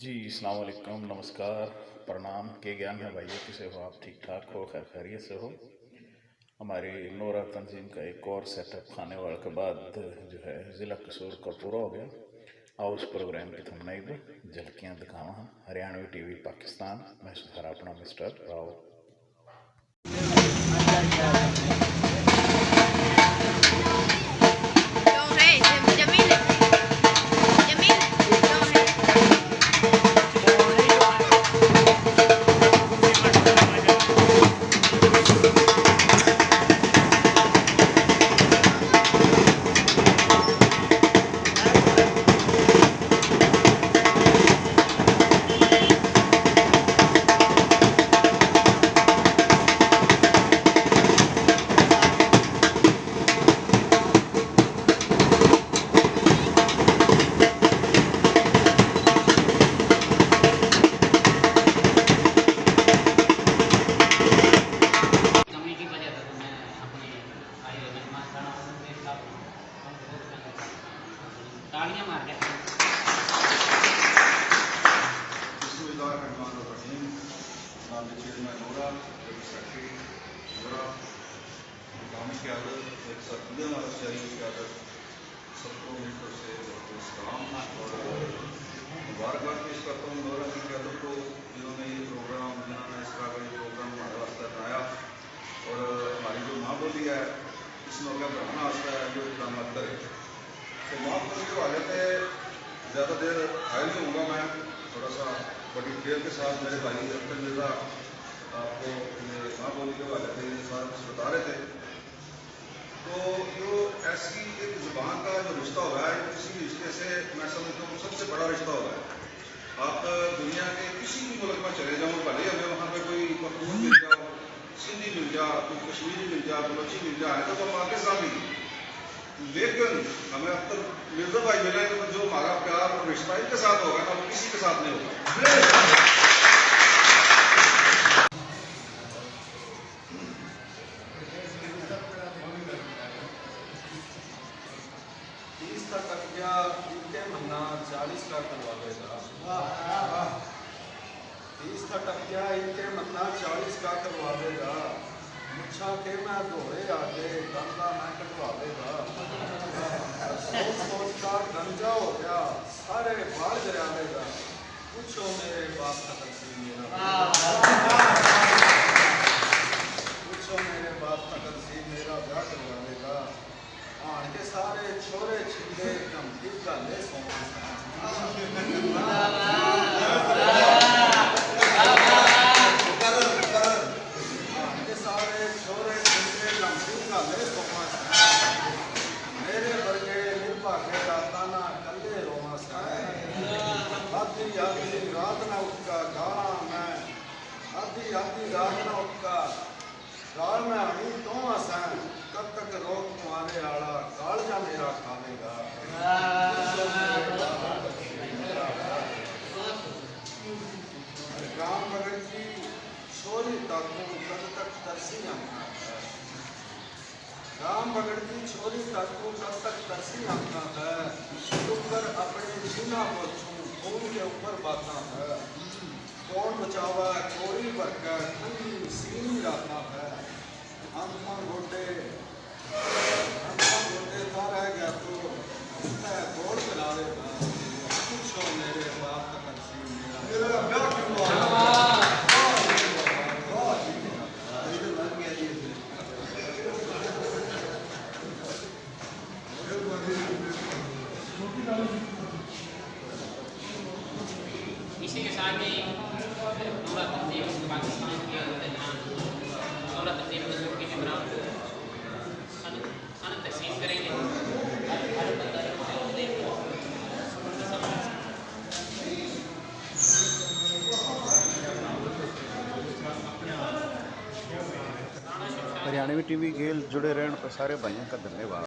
जी, अस्सलाम वालेकुम, नमस्कार, प्रणाम, के ज्ञान है भाइयों, कैसे हो आप? ठीक ठाक हो, खैर खैरियत से हो? हमारी नोरा तंजीम का एक और सेटअप खाने वाले के बाद जो है ज़िला कसूर का पूरा हो गया। आओ उस प्रोग्राम की थंबनेल पर झलकियाँ दिखावा हम हरियाणवी टीवी पाकिस्तान। मैं सुधार अपना मिस्टर राव। तालियां मार के चेयरमैन नोरा, सेक्रेटरी नोरा, मुकामी क़यादत, एक सरपंच शहरी क़यादत, सबको मिलकर से सलाम और मुबारकबाद पेश करता हूँ नोरा की क़यादत को, जिन्होंने ये प्रोग्राम जिन्होंने इस तरह का ये प्रोग्राम हमारे वास्ते बनाया और हमारी जो माँ बोली है इस मौके बढ़ाना वास्ते है जो इकदाम करे। तो माँ बोली के हवाले से ज़्यादा देर आया नहीं होगा, मैं थोड़ा सा बड़ी देर के साथ मेरे भाई अख्तर मिर्जा आपको ये माँ बोली के हवाले से सारा कुछ बता रहे थे। तो जो ऐसी एक ज़ुबान का जो रिश्ता हो रहा है किसी भी रिश्ते से मैं समझता हूँ सबसे बड़ा रिश्ता हो रहा है। आप दुनिया के किसी भी मुल्क में चले जाओ, भले हमें वहाँ पर कोई पख्तून मिल जाओ, सिंधी मिल जाए, कोई कश्मीरी मिल जाए, बलोची मिल जाए, तो वो पाकिस्तानी, लेकिन हमें अख्तर मिर्जा भाई मिले तो जो हमारा प्यार और रिश्ता इनके साथ होगा ना वो किसी के साथ नहीं होगा। 30 का कब्जा इनके महीना 40 का करवाएगा। 30 का कब्जा इनके महीना 40 का करवाएगा। मुच्छा के मैं दोहरे आगे गंदा मैं कटवाएगा। सोच का गंजा हो गया सारे बाढ़ गिरावेगा। पूछो मेरे बाप का तकसीम मेरा, पूछो मेरे बाप का तकसीम मेरा ब्याह करवाएगा। आन के सारे छोरे छिंदे गमती गले सोना के सारे छोरे छिंदे गमती गले सोना मेरे वर्गे निर्भागे राता ना कले रोमा आधी आधी रात ना उठका गाला मैं, आधी आधी रात ना उठका गाल में आनी तो हसन कब तक रोक तुम्हारे आड़ा कालजा मेरा खावेगा। राम भगत की छोरी ताकू कब तक तरसी आंखा है, राम भगत की छोरी ताकू कब तक तरसी आंखा है। ऊपर अपने सीना पोछूं खून के ऊपर बाता है। कौन बचावा कोई भरकर ठंडी सीनी राता है। आंखों गोटे था रह गया तो दौड़ करा देगा। पूछो मेरे बाप का तकसीम मेरा ब्याह क्यों इसी के साथ ही नोरा तंजीम पाकिस्तान की नोरा तंजीम कसूर के मेम्बरान सन तकसीम करेंगे। हरियाणवी टीवी गेल जुड़े रहने पर सारे भाइयों का धन्यवाद।